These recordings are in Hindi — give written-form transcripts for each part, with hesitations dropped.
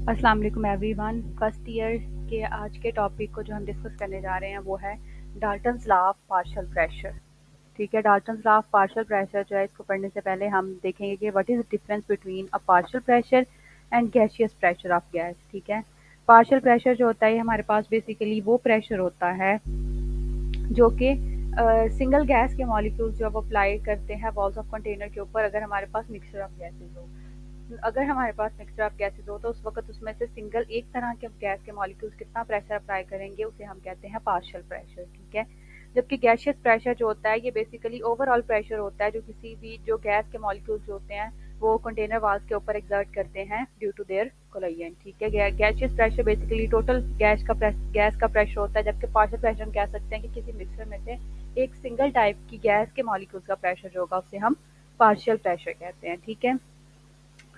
अस्सलाम वालेकुम एवरीवन। फर्स्ट ईयर के आज के टॉपिक को जो हम डिस्कस करने जा रहे हैं वो है Dalton's law of partial pressure. ठीक है, Dalton's law of partial pressure जो है, इसको पढ़ने से पहले हम देखेंगे कि what is the difference between a partial pressure and gaseous pressure of gas. ठीक है, पार्शियल प्रेशर जो होता है हमारे पास बेसिकली वो प्रेशर होता है जो कि सिंगल गैस के मॉलिक्यूल्स जो अब अप्लाई करते हैं वॉल्स ऑफ कंटेनर के ऊपर, अगर हमारे पास मिक्सचर ऑफ गैसेज हो। अगर हमारे पास मिक्सचर ऑफ गैसेज हो तो उस वक्त उसमें से सिंगल एक तरह के गैस के मॉलिक्यूल्स कितना प्रेशर अप्लाई करेंगे उसे हम कहते हैं पार्शियल प्रेशर। ठीक है, जबकि गैसियस प्रेशर जो होता है ये बेसिकली ओवरऑल प्रेशर होता है जो किसी भी जो गैस के मॉलिक्यूल्स होते हैं वो कंटेनर वाल्स के ऊपर एक्सर्ट करते हैं ड्यू टू देयर कोलिजन। ठीक है, gaseous pressure basically total gas का प्रेशर होता है, जबकि पार्शियल प्रेशर हम कह सकते हैं कि किसी मिक्सचर में से एक सिंगल टाइप की गैस के मॉलिक्यूल्स का प्रेशर जो होगा उसे हम पार्शियल प्रेशर कहते हैं। ठीक है,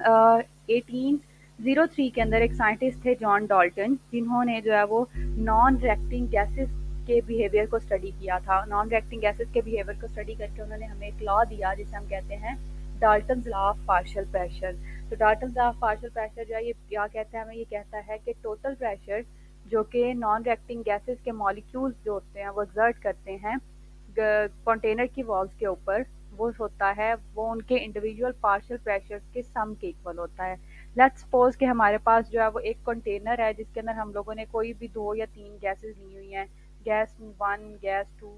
1803 के अंदर एक साइंटिस्ट थे जॉन डाल्टन, जिन्होंने जो है वो नॉन रिएक्टिंग गैसेस के बिहेवियर को स्टडी किया था। नॉन रिएक्टिंग गैसेस के बिहेवियर को स्टडी करके उन्होंने हमें एक लॉ दिया जिसे हम कहते हैं Dalton's law of partial pressure. तो Dalton's law of partial pressure जो है ये क्या कहता है, हमें ये कहता है कि टोटल प्रेशर जो कि नॉन रिएक्टिंग गैसेस के मॉलिक्यूल्स जो होते हैं वो एक्सर्ट करते हैं कंटेनर की वॉल्स के ऊपर, वो होता है वो उनके इंडिविजुअल पार्शियल प्रेशर्स के सम के इक्वल होता है। लेट्स सपोज कि हमारे पास जो है वो एक कंटेनर है जिसके अंदर हम लोगों ने कोई भी 2 या 3 गैसेस ली हुई हैं, गैस 1, गैस 2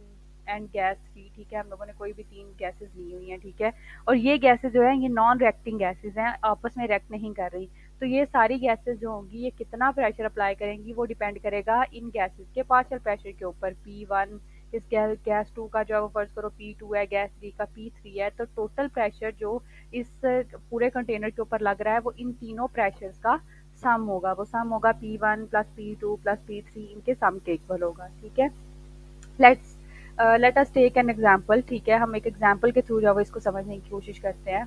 एंड गैस 3। ठीक है, हम लोगों ने कोई भी 3 गैसेस ली हुई हैं। ठीक है, और ये गैसेस जो है ये नॉन रिएक्टिंग गैसेस हैं, आपस में रिएक्ट नहीं कर रही। तो ये सारी गैसेस जो होंगी ये कितना प्रेशर अप्लाई करेंगी वो डिपेंड करेगा इन गैसेस के पार्शियल प्रेशर के ऊपर। P1 इस गैस 2 का जो है वो फर्ज करो P2 है, गैस 3 का P3 है। तो टोटल प्रेशर जो इस पूरे कंटेनर के ऊपर लग रहा है वो इन तीनों प्रेशर्स का सम होगा। वो सम होगा P1 plus P2 plus P3, इनके सम के इक्वल होगा। ठीक है, let us take an example. ठीक है, हम एक एग्जांपल के थ्रू जो है वो इसको समझने की कोशिश करते हैं।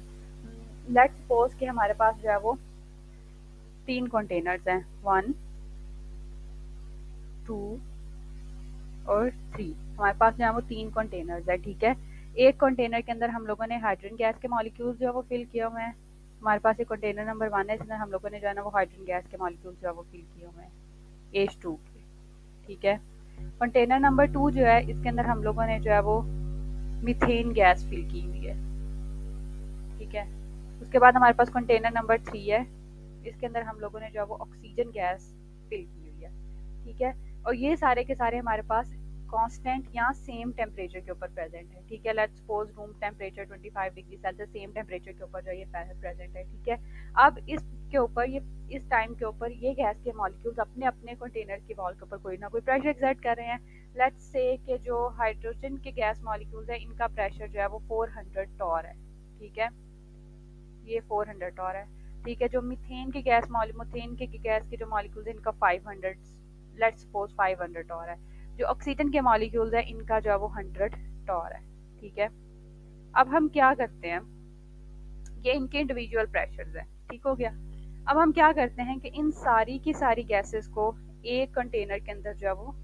लेट्स सपोज कि हमारे पास जो है वो 3 कंटेनर्स हैं, 1, 2 और 3। हमारे पास जो है वो 3 कंटेनर्स है। ठीक है, एक कंटेनर के अंदर हम लोगों ने हाइड्रोजन गैस के मॉलिक्यूल्स जो है वो फिल किए हुए हैं। हमारे पास एक कंटेनर नंबर 1 है, इसमें हम लोगों ने जो है ना वो हाइड्रोजन गैस के मॉलिक्यूल्स जो है वो फिल किए हुए हैं H2 के। ठीक है, कंटेनर नंबर 2 जो है इसके अंदर हम लोगों ने जो है वो मीथेन गैस फिल की हुई है। ठीक है, उसके बाद हमारे पास कंटेनर नंबर 3 है, इसके अंदर हम लोगों ने जो है वो ऑक्सीजन गैस फिल की हुई है। ठीक है, और ये सारे के सारे हमारे पास कांस्टेंट या सेम टेम्परेचर के ऊपर प्रेजेंट है। ठीक है, let's suppose room temperature 25 degree Celsius, same temperature के ऊपर जो ये प्रेजेंट है। ठीक है, अब इसके ऊपर ये इस टाइम के ऊपर ये गैस के मॉलिक्यूल्स अपने अपने कंटेनर की वॉल के ऊपर कोई ना कोई प्रेशर एक्सर्ट कर रहे हैं। लेट्स से कि जो हाइड्रोजन के गैस मॉलिक्यूल्स है इनका प्रेशर जो है वो 400 टॉर है। ठीक है, ये 400 टॉर है। ठीक है, जो मीथेन की गैस के जो मॉलिक्यूल्स है इनका 500, लेट्स सपोज 500 टॉर है। जो ऑक्सीजन के मॉलिक्यूल्स है इनका जो है वो 100 टॉर है। ठीक है, अब हम क्या करते हैं, ये इनके इंडिविजुअल प्रेशर्स है। ठीक हो गया, अब हम क्या करते हैं कि इन सारी की सारी गैसेस को एक कंटेनर के अंदर जो है वो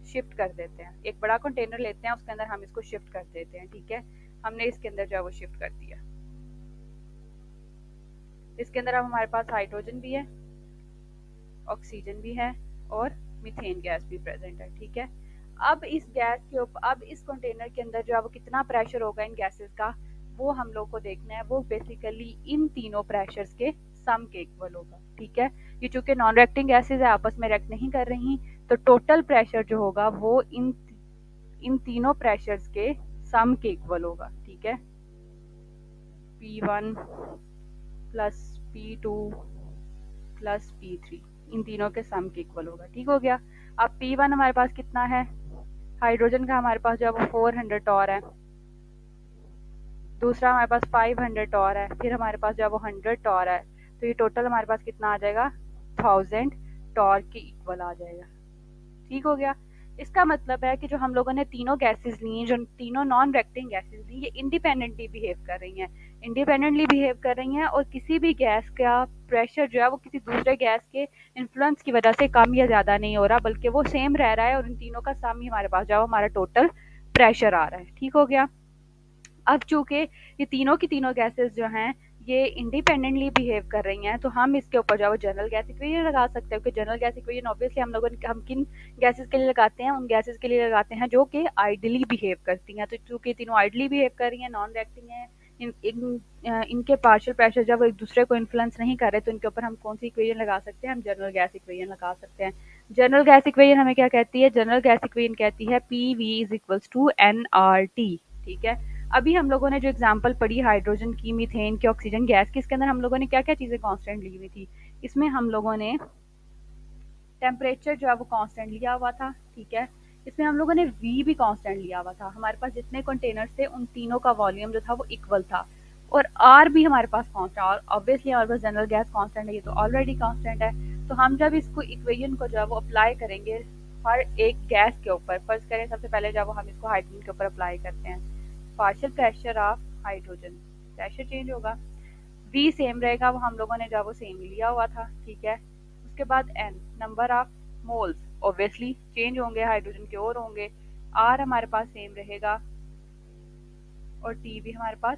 शिफ्ट कर देते हैं। एक बड़ा कंटेनर लेते हैं, उसके अंदर हम इसको शिफ्ट कर देते हैं। ठीक है, हमने इसके अंदर जो है वो शिफ्ट कर दिया। इसके अंदर अब हमारे पास हाइड्रोजन भी है, ऑक्सीजन भी है और मीथेन गैस भी प्रेजेंट है। ठीक है, अब इस गैस के ऊपर अब इस कंटेनर के अंदर जो है वो कितना प्रेशर होगा इन गैसेस का वो हम लोग को देखना है। वो बेसिकली इन तीनों प्रेशर्स के सम के इक्वल होगा। ठीक है, ये चूंकि नॉन रिएक्टिंग गैसेज है, आपस में रिएक्ट नहीं कर रही, तो टोटल प्रेशर जो होगा वो इन तीनों प्रेशर्स के सम के इक्वल होगा। ठीक है, P1 plus P2 plus P3 इन तीनों के सम के इक्वल होगा। ठीक हो गया, अब P1 हमारे पास कितना है, हाइड्रोजन का हमारे पास जो है वो 400 टॉर है, दूसरा हमारे पास 500 टॉर है, फिर हमारे पास जो है वो 100 टॉर है। तो ये टोटल हमारे पास कितना आ जाएगा, 1000 टॉर के इक्वल आ जाएगा। ठीक हो गया, इसका मतलब है कि जो हम लोगों ने तीनों गैसेस ली, जो तीनों नॉन रिएक्टिंग गैसेस ली, ये इंडिपेंडेंटली बिहेव कर रही हैं और किसी भी गैस का प्रेशर जो है वो किसी दूसरे गैस के इन्फ्लुएंस की वजह से कम या ज़्यादा नहीं हो रहा, बल्कि वो सेम रह रहा है और इन तीनों का सम ही हमारे पास जो है हमारा टोटल प्रेशर आ रहा है। ठीक हो गया, अब चूंकि ये तीनों की तीनों गैसेस जो हैं ये इंडिपेंडेंटली बिहेव कर रही हैं, तो हम इसके ऊपर जो है वो जनरल गैस इक्वेशन लगा सकते हैं, क्योंकि जनरल गैस इक्वेशन ऑब्वियसली हम किन गैसेस के लिए लगाते हैं, उन गैसेस के लिए लगाते हैं जो कि आइडली बिहेव करती हैं। तो चूंकि तीनों आइडली बिहेव कर रही हैं, नॉन रिएक्टिंग है, इनके पार्शियल प्रेशर जब एक दूसरे को इन्फ्लुएंस नहीं कर रहे, तो इनके ऊपर हम कौन सी इक्वेशन लगा सकते हैं, हम जनरल गैस इक्वेशन लगा सकते हैं। जनरल गैस इक्वेशन हमें क्या कहती है, जनरल गैस इक्वेशन कहती है P V is equals to n R T. ठीक है, अभी हम लोगों ने जो एग्जांपल पढ़ी हाइड्रोजन की, मीथेन की, ऑक्सीजन गैस की, इसके अंदर हम लोगों ने क्या क्या चीजें कांस्टेंट ली हुई थी। इसमें हम लोगों ने टेम्परेचर जो है वो कांस्टेंट लिया हुआ था। ठीक है, इसमें हम लोगों ने वी भी कांस्टेंट लिया हुआ था। हमारे पास जितने कंटेनर्स थे उन तीनों का वॉल्यूम जो था वो इक्वल था, और आर भी हमारे पास कांस्टेंट, और ऑब्वियसली हमारे पास जनरल गैस कांस्टेंट है, ये तो ऑलरेडी कांस्टेंट है। तो हम जब इसको इक्वेशन को जो है वो अप्लाई करेंगे हर एक गैस के ऊपर, फर्स्ट करें सबसे पहले जब हम इसको हाइड्रोजन के ऊपर अप्लाई करते हैं, partial pressure of hydrogen, pressure change होगा, वी सेम रहेगा, वो हम लोगों ने जो वो सेम लिया हुआ था। ठीक है, उसके बाद n, number of moles obviously change होंगे, हाइड्रोजन के और होंगे, आर हमारे पास सेम रहेगा, और टी भी हमारे पास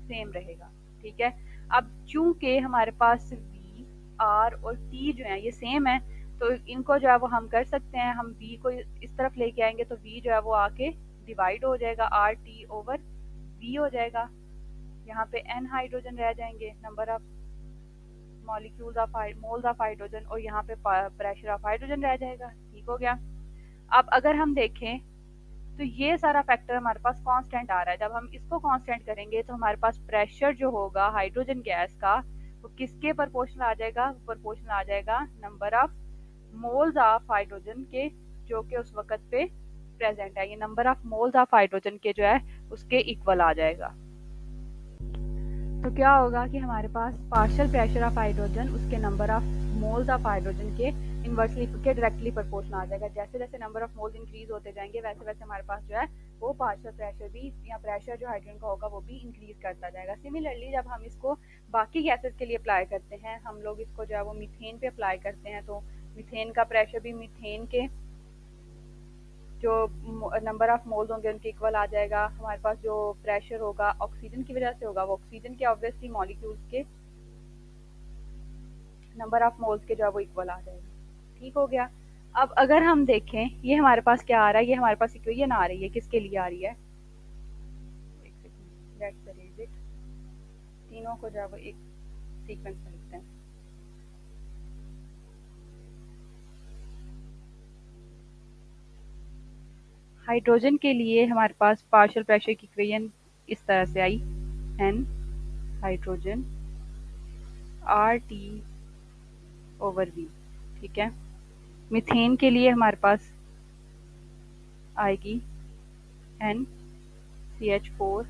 सेम रहेगा। ठीक है, अब चूंकि हमारे पास वी, आर और टी जो है ये सेम है, तो इनको जो है वो हम कर सकते हैं, हम वी को इस तरफ लेके आएंगे तो वी जो है वो आके डिवाइड हो जाएगा, आर टी ओवर वी हो जाएगा। यहाँ पे एन हाइड्रोजन रह जाएंगे, number of molecules of moles of hydrogen, और यहाँ पे प्रेशर ऑफ हाइड्रोजन रह जाएगा। ठीक हो गया। अब अगर हम देखें तो ये सारा फैक्टर हमारे पास कांस्टेंट आ रहा है, जब हम इसको कांस्टेंट करेंगे तो हमारे पास प्रेशर जो होगा हाइड्रोजन गैस का वो किसके प्रोपोर्शनल आ जाएगा, प्रोपोर्शनल आ जाएगा number of moles of hydrogen के जो कि उस वक्त पे प्रेजेंट है। ये number of moles of hydrogen के जो है उसके इक्वल आ जाएगा। तो क्या होगा कि हमारे पास पार्शियल प्रेशर ऑफ हाइड्रोजन उसके number of moles of hydrogen के इनवर्सली के डायरेक्टली प्रोपोर्शनल आ जाएगा। जैसे जैसे नंबर ऑफ मोल्स इंक्रीज होते जाएंगे वैसे वैसे हमारे पास जो है वो पार्शियल प्रेशर भी या प्रेशर जो हाइड्रोजन का होगा वो भी इंक्रीज करता जाएगा। सिमिलरली जब हम इसको बाकी गैसेस के लिए अप्लाई करते हैं, हम लोग इसको जो है वो मीथेन पे अप्लाई करते हैं, तो मीथेन का प्रेशर भी मीथेन के जो नंबर ऑफ मोल्स होंगे उनके इक्वल आ जाएगा। हमारे पास जो प्रेशर होगा ऑक्सीजन की वजह से होगा, वो ऑक्सीजन के ऑब्वियसली मॉलिक्यूल्स के नंबर ऑफ मोल्स के जो है वो इक्वल आ जाएगा। ठीक हो गया। अब अगर हम देखें ये हमारे पास क्या आ रहा है, ये हमारे पास इक्वेशन आ रही है, किसके लिए आ रही है, एक सेकंड, लेट्स अरेंज इट, तीनों को जो है वो एक सीक्वेंस में लिखते हैं। हाइड्रोजन के लिए हमारे पास पार्शियल प्रेशर की इक्वेशन इस तरह से आई, n hydrogen R T over V. ठीक है, मीथेन के लिए हमारे पास आएगी n C H four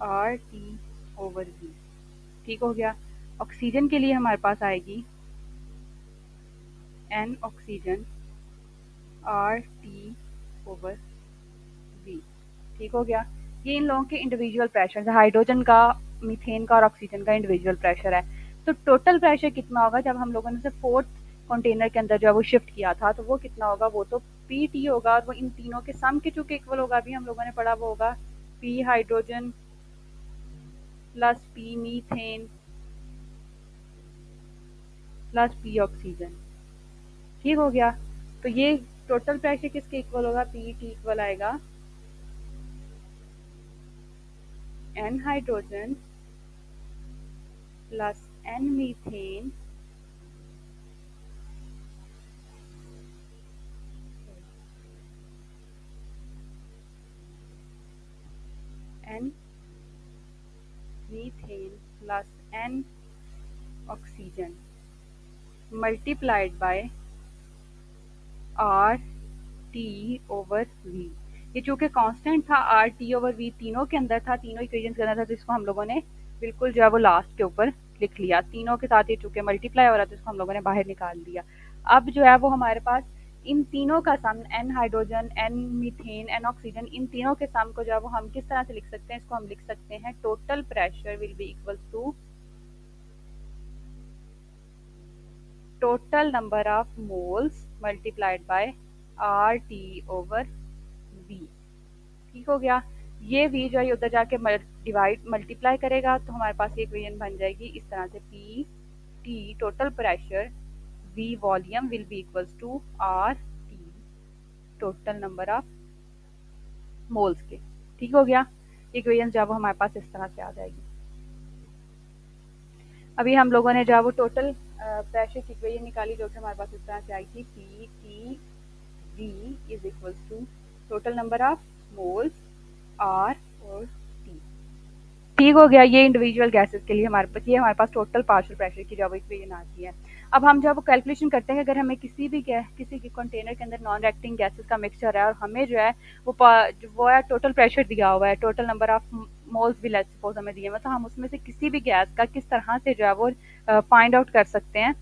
R T over V. ठीक हो गया। ऑक्सीजन के लिए हमारे पास आएगी n oxygen R T over V. ठीक हो गया। ये इन लोगों के इंडिविजुअल प्रेशर है, हाइड्रोजन का, मीथेन का और ऑक्सीजन का इंडिविजुअल प्रेशर है। तो टोटल प्रेशर कितना होगा जब हम लोगों ने से फोर्थ कंटेनर के अंदर जो है वो शिफ्ट किया था, तो वो कितना होगा, वो तो पी टी होगा, और वो इन तीनों के सम के चूंकि इक्वल होगा, अभी हम लोगों ने पढ़ा वो होगा P hydrogen plus P methane plus P oxygen. ठीक हो गया। तो ये टोटल प्रेशर किसके इक्वल होगा, पी टी इक्वल आएगा N hydrogen plus N methane N methane plus N oxygen multiplied by R T over V. ये चूंकि कांस्टेंट था, आर टी ओवर वी तीनों के अंदर था, तीनों इक्वेशन के अंदर था, तो इसको हम लोगों ने बिल्कुल जो है वो लास्ट के ऊपर लिख लिया। तीनों के साथ ये चूंकि मल्टीप्लाई हो रहा था, इसको हम लोगों ने बाहर निकाल लिया। अब जो है वो हमारे पास इन तीनों का sum, n hydrogen, n methane, n oxygen, इन तीनों के सम को जो है वो हम किस तरह से लिख सकते हैं, इसको हम लिख सकते हैं total pressure will be equal to total number of moles multiplied by R T over V. ठीक हो गया। ये वी जो है उधर जाके डिवाइड मल्टीप्लाई करेगा तो हमारे पास ये इक्वेशन बन जाएगी इस तरह से, P T total pressure V volume will be equals to R T total number of moles के। ठीक हो गया, इक्वेशन जब हमारे पास इस तरह से आ जाएगी। अभी हम लोगों ने जब वो टोटल प्रेशर की इक्वेशन निकाली जो कि हमारे पास इस तरह से आई थी, P T V is equals to total number of moles R और टी। ठीक हो गया, ये इंडिविजुअल गैसेस के लिए हमारे पास ये हमारे पास टोटल पार्शियल प्रेशर की जब इक्वेशन आती है। अब हम जब कैलकुलेशन करते हैं अगर हमें किसी के कंटेनर के अंदर नॉन रिएक्टिंग गैसेस का मिक्सचर है और हमें जो है वो है टोटल प्रेशर दिया हुआ है, टोटल नंबर ऑफ मोल्स भी लेट्स सपोज हमें दिए हुए, तो हम उसमें से किसी भी गैस का किस तरह से जो है वो फाइंड आउट कर सकते हैं,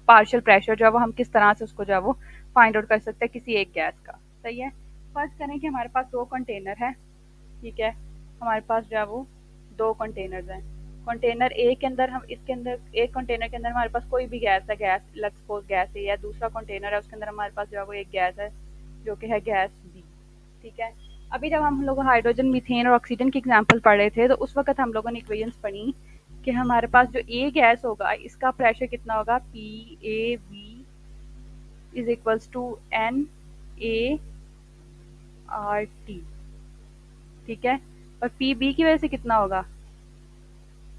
पार्शियल प्रेशर जो है वो हम किस तरह से उसको जो है वो फाइंड आउट कर सकते हैं किसी एक गैस का। सही है, फर्स्ट करें कि हमारे पास दो कंटेनर है, ठीक है, हमारे पास जो है वो दो कंटेनर्स हैं। कंटेनर ए के अंदर हम इसके अंदर एक कंटेनर के अंदर हमारे पास कोई भी गैस है, गैस लेट्स सपोज गैस ए, या दूसरा कंटेनर है उसके अंदर हमारे पास जो है वो एक गैस है जो कि है गैस बी। ठीक है, अभी जब हम लोग हाइड्रोजन मीथेन और ऑक्सीजन की एग्जांपल पढ़ रहे थे तो उस वक्त हम लोगों ने इक्वेशंस पढ़ी कि हमारे पास जो ए गैस होगा इसका प्रेशर कितना होगा, P A V is equals to N A R T. ठीक है, और पी बी की वजह से कितना होगा,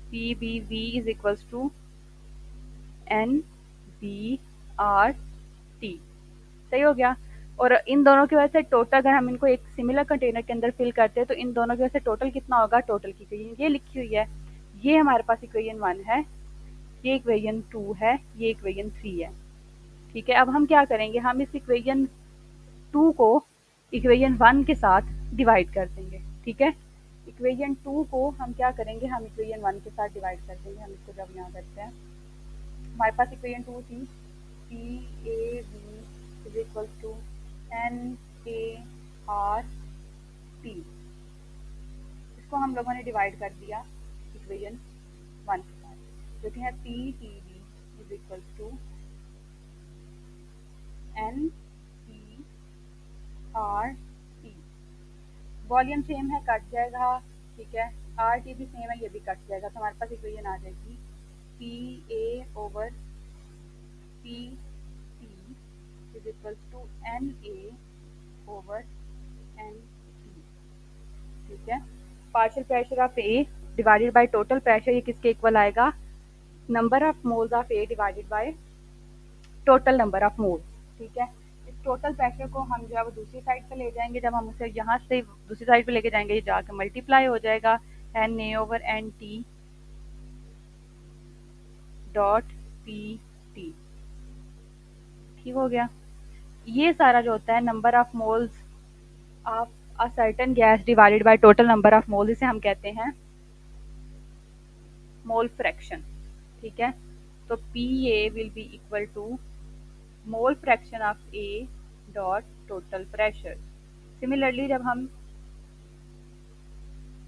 P B V is equals to N B R T. सही हो गया, और इन दोनों की वजह से टोटल अगर हम इनको एक सिमिलर कंटेनर के अंदर फिल करते हैं तो इन दोनों की वजह से टोटल कितना होगा, टोटल की इक्वेशन ये लिखी हुई है, ये हमारे पास इक्वेशन 1 है, ये इक्वेशन 2 है, ये इक्वेशन 3 है। ठीक है, अब हम क्या करेंगे, हम इस इक्वेशन 2 को इक्वेशन 1 के साथ डिवाइड कर देंगे। ठीक है, इक्वेशन 2 को हम क्या करेंगे, हम इक्वेशन 1 के साथ डिवाइड कर देंगे। हम इसको जब यहाँ करते हैं हमारे पास इक्वेशन 2 थी, P A V is equal to N A R T, इसको हम लोगों ने डिवाइड कर दिया इक्वेशन 1 के साथ जो कि है P T V is equal to N P R T. Volume same है, कट जाएगा। ठीक है, आर टी भी सेम है, ये भी कट जाएगा, तो हमारे पास इक्वेशन आ जाएगी P A over P T is equals to N A over N T. ठीक है, partial pressure of A divided by total pressure, ये किसके इक्वल आएगा, number of moles of A divided by total number of moles. ठीक है, इस टोटल प्रेशर को हम जो है वो दूसरी साइड पे ले जाएंगे, जब हम उसे यहाँ से दूसरी साइड पे लेके जाएंगे ये जाकर मल्टीप्लाई हो जाएगा N A over N T dot P T. ठीक हो गया, ये सारा जो होता है number of moles of a certain gas divided by total number of moles, इसे हम कहते हैं मोल फ्रैक्शन। ठीक है, तो P A will be equal to mole fraction of A dot total pressure. Similarly जब हम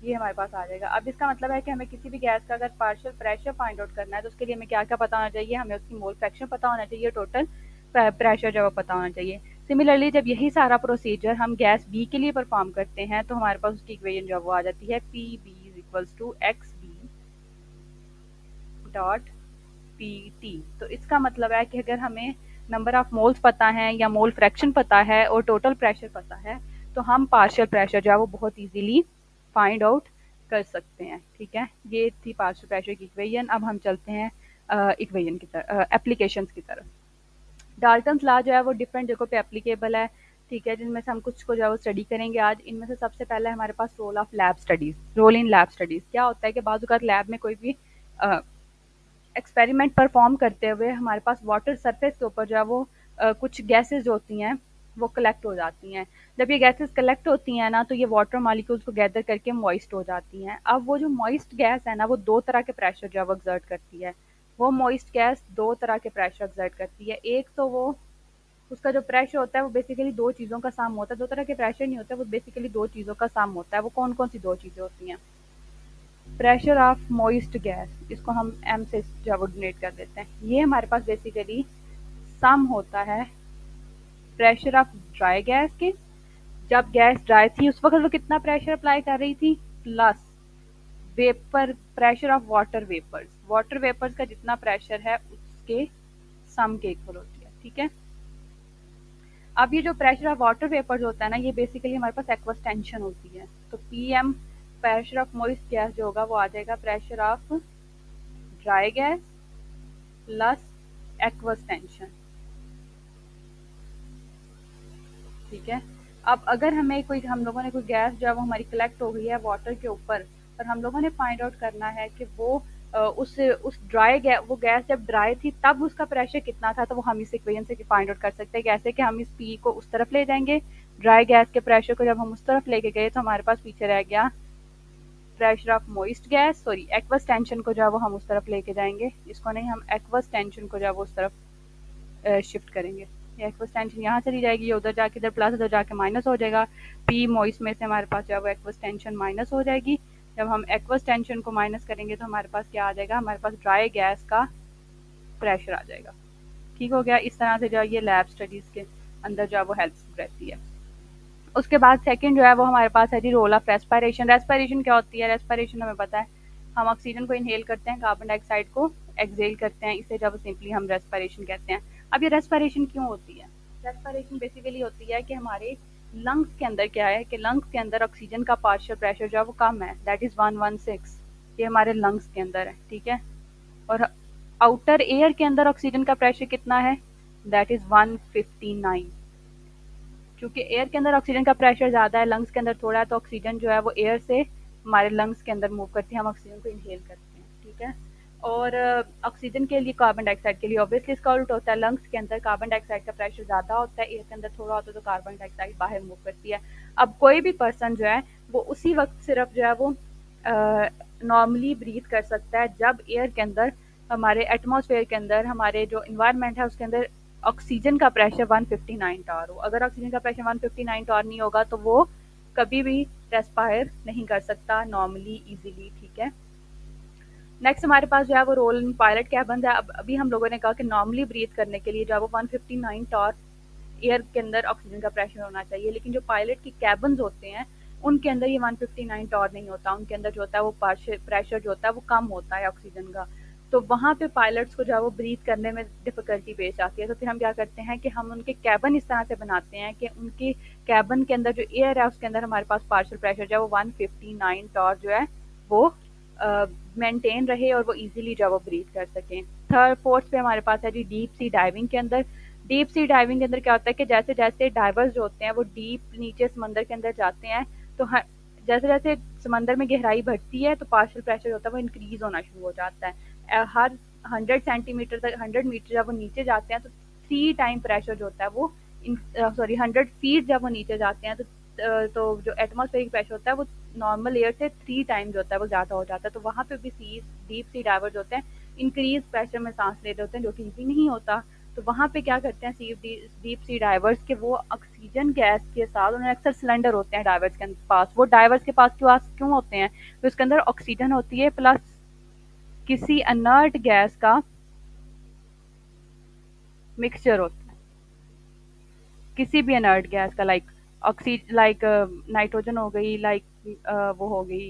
ये हमारे पास आ जाएगा, अब इसका मतलब है कि हमें किसी भी गैस का अगर पार्शियल प्रेशर फाइंड आउट करना है तो उसके लिए हमें क्या क्या पता होना चाहिए, हमें उसकी मोल फ्रैक्शन पता होना चाहिए, टोटल प्रेशर जो है पता होना चाहिए। सिमिलरली जब यही सारा प्रोसीजर हम गैस बी के लिए परफॉर्म करते हैं तो हमारे पास उसकी इक्वेशन जो वो आ जाती है P B is equals to X B dot P T. तो इसका मतलब है कि अगर हमें नंबर ऑफ मोल्स पता है या मोल फ्रैक्शन पता है और टोटल प्रेशर पता है तो हम पार्शियल प्रेशर जो है वो बहुत इजीली फाइंड आउट कर सकते हैं। ठीक है, ये थी पार्शियल प्रेशर की इक्वेशन। अब हम चलते हैं इक्वेशन की तरफ, एप्लीकेशंस की तरफ। डाल्टन्स लॉ जो है वो डिफरेंट जगहों पे एप्लीकेबल है। ठीक है, जिनमें से हम कुछ को जो है वो स्टडी करेंगे आज। इनमें से सबसे पहले हमारे पास role of lab studies, role in lab studies क्या होता है कि बाज़ औक़ात लैब में कोई भी एक्सपेरिमेंट परफॉर्म करते हुए हमारे पास वाटर सरफेस के ऊपर जो है वो कुछ गैसेस जो होती हैं वो कलेक्ट हो जाती हैं। जब ये गैसेस कलेक्ट होती हैं ना तो ये वाटर मॉलिक्यूल्स को गैदर करके मॉइस्ट हो जाती हैं। अब वो जो मॉइस्ट गैस है ना वो दो तरह के प्रेशर जो है वो एक्सर्ट करती है। वो मॉइस्ट गैस दो तरह के प्रेशर एक्सर्ट करती है। एक तो वो उसका जो प्रेशर होता है वो बेसिकली दो चीज़ों का साम होता है। दो तरह के प्रेशर नहीं होता, वो बेसिकली दो चीज़ों का साम होता है। वो कौन कौन सी दो चीज़ें होती हैं, प्रेशर ऑफ मॉइस्ट गैस, इसको हम एम से डिनोट कर देते हैं। ये हमारे पास बेसिकली सम होता है प्रेशर ऑफ ड्राई गैस के। जब गैस ड्राई थी उस वक्त वो कितना प्रेशर अप्लाई कर रही थी, plus vapour pressure of water vapours का जितना प्रेशर है उसके सम के इक्वल होती है, ठीक है। अब ये जो प्रेशर ऑफ वाटर वेपर्स होता है ना, ये बेसिकली हमारे पास एक्वस टेंशन होती है। तो PM pressure of moist gas जो होगा वो आ जाएगा pressure of dry gas plus aqueous tension, ठीक है। अब अगर हमें कोई हम लोगों ने कोई गैस जो है वो हमारी कलेक्ट हो गई है वाटर के ऊपर, और हम लोगों ने फाइंड आउट करना है कि वो उस ड्राई गैस, वो गैस जब ड्राई थी तब उसका प्रेशर कितना था, तो वो हम इस इक्वेशन से फाइंड आउट कर सकते हैं। कैसे कि हम इस पी को उस तरफ ले जाएंगे, ड्राई गैस के प्रेशर को जब हम उस तरफ लेके गए तो हमारे पास पीछे रह गया pressure of moist gas, sorry aqueous tension को जो है वो हम उस तरफ लेके जाएंगे, इसको नहीं, हम एक्वस टेंशन को जो है वो उस तरफ शिफ्ट करेंगे। ये एक्वस टेंशन यहाँ चली जाएगी, उधर जाके इधर प्लस, उधर जाके माइनस हो जाएगा। पी मॉइस्ट में से हमारे पास जो है वो एक्वस टेंशन माइनस हो जाएगी। जब हम एक्वस टेंशन को माइनस करेंगे तो हमारे पास क्या आ जाएगा, हमारे पास ड्राई गैस का प्रेशर आ जाएगा। ठीक हो गया। इस तरह से जो है ये लैब स्टडीज़ के अंदर जो है वो हेल्प रहती है। उसके बाद सेकंड जो है वो हमारे पास है जी रोल ऑफ रेस्पिरेशन। रेस्पिरेशन क्या होती है? रेस्पिरेशन हमें पता है, हम ऑक्सीजन को इनहेल करते हैं, कार्बन डाइऑक्साइड को एक्सहेल करते हैं, इसे जब सिंपली हम रेस्पिरेशन कहते हैं। अब ये रेस्पिरेशन क्यों होती है? रेस्पिरेशन बेसिकली होती है कि हमारे लंग्स के अंदर क्या है कि लंग्स के अंदर ऑक्सीजन का पार्शियल प्रेशर जो है वो कम है, दैट इज़ 116। ये हमारे लंग्स के अंदर है, ठीक है। और आउटर एयर के अंदर ऑक्सीजन का प्रेशर कितना है? That is 159। क्योंकि एयर के अंदर ऑक्सीजन का प्रेशर ज़्यादा है, लंग्स के अंदर थोड़ा है, तो ऑक्सीजन जो है वो एयर से हमारे लंग्स के अंदर मूव करती है, हम ऑक्सीजन को इनहेल करते हैं, ठीक है। और ऑक्सीजन के लिए, कार्बन डाइऑक्साइड के लिए ऑब्वियसली इसका उल्टा होता है। लंग्स के अंदर कार्बन डाइऑक्साइड का प्रेशर ज़्यादा होता है, एयर के अंदर थोड़ा होता है, तो कार्बन डाइऑक्साइड बाहर मूव करती है। अब कोई भी पर्सन जो है वो उसी वक्त सिर्फ जो है वो नॉर्मली ब्रीथ कर सकता है जब एयर के अंदर, हमारे एटमॉस्फेयर के अंदर, हमारे जो इन्वायरमेंट है उसके अंदर ऑक्सीजन का प्रेशर 159 टार हो। अगर ऑक्सीजन का प्रेशर 159 टार नहीं होगा तो वो कभी भी रेस्पायर नहीं कर सकता नॉर्मली इजीली, ठीक है। नेक्स्ट हमारे पास जो है वो रोल इन पायलट कैबन है। अब अभी हम लोगों ने कहा कि नॉर्मली ब्रीथ करने के लिए जो है वो 159 टार एयर के अंदर ऑक्सीजन का प्रेशर होना चाहिए, लेकिन जो पायलट की कैबन्स होते हैं उनके अंदर ये 159 टॉर नहीं होता, उनके अंदर जो होता है वो प्रेशर जो होता है वो कम होता है ऑक्सीजन का। तो वहाँ पे पायलट्स को जो है वो ब्रीथ करने में डिफ़िकल्टी पेश आती है। तो फिर हम क्या करते हैं कि हम उनके कैबन इस तरह से बनाते हैं कि उनके कैबन के अंदर जो एयर है उसके अंदर हमारे पास पार्शियल प्रेशर जो है वो 159 टॉर जो है वो मेंटेन रहे और वो इजीली जो है वो ब्रीथ कर सकें। थर्ड फोर्थ पे हमारे पास है जी डीप सी डाइविंग के अंदर। डीप सी डाइविंग के अंदर क्या होता है कि जैसे जैसे डाइवर्स जो होते हैं वो डीप नीचे समंदर के अंदर जाते हैं, तो जैसे जैसे समंदर में गहराई बढ़ती है तो पार्शियल प्रेशर होता है वो इंक्रीज होना शुरू हो जाता है। हर 100 सेंटीमीटर तक, 100 मीटर जब वो नीचे जाते हैं तो 3 टाइम प्रेशर जो होता है वो, सॉरी 100 फीट जब वो नीचे जाते हैं तो जो एटमॉस्फेरिक प्रेशर होता है वो नॉर्मल एयर से 3 टाइम जो होता है वो ज़्यादा हो जाता है। तो वहाँ पे भी डीप सी डाइवर जो होते हैं इंक्रीज प्रेशर में सांस ले रहे होते हैं, जो कि ईजी नहीं होता। तो वहाँ पे क्या करते हैं डीप सी डाइवर्स के, वो ऑक्सीजन गैस के साथ, उन्हें अक्सर सिलेंडर होते हैं डाइवर्स के पास, वो डाइवर्स के पास क्यों होते हैं? तो उसके अंदर ऑक्सीजन होती है प्लस किसी अनर्ट गैस का मिक्सचर होता है, किसी भी अनर्ट गैस का, लाइक नाइट्रोजन हो गई, वो हो गई,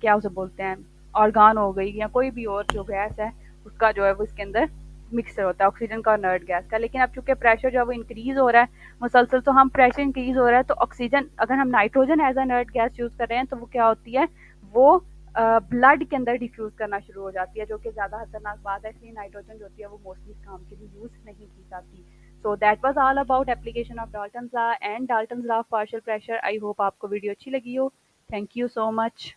क्या उसे बोलते हैं, ऑर्गान हो गई, या कोई भी और जो गैस है उसका जो है वो इसके अंदर मिक्सर होता है, ऑक्सीजन का और नर्ड गैस का। लेकिन अब चूंकि प्रेशर जो है वो इंक्रीज हो रहा है मुसलसल, तो हम प्रेशर इंक्रीज हो रहा है तो ऑक्सीजन, अगर हम nitrogen as a inert gas use कर रहे हैं तो वो क्या होती है, वो ब्लड के अंदर डिफ्यूज़ करना शुरू हो जाती है, जो कि ज़्यादा खतरनाक बात है। इसलिए नाइट्रोजन जो होती है वो मोस्टली इस काम के लिए यूज़ नहीं की जाती। So that was all about application of Dalton's law and Dalton's law of partial pressure. I hope आपको वीडियो अच्छी लगी हो। Thank you so much.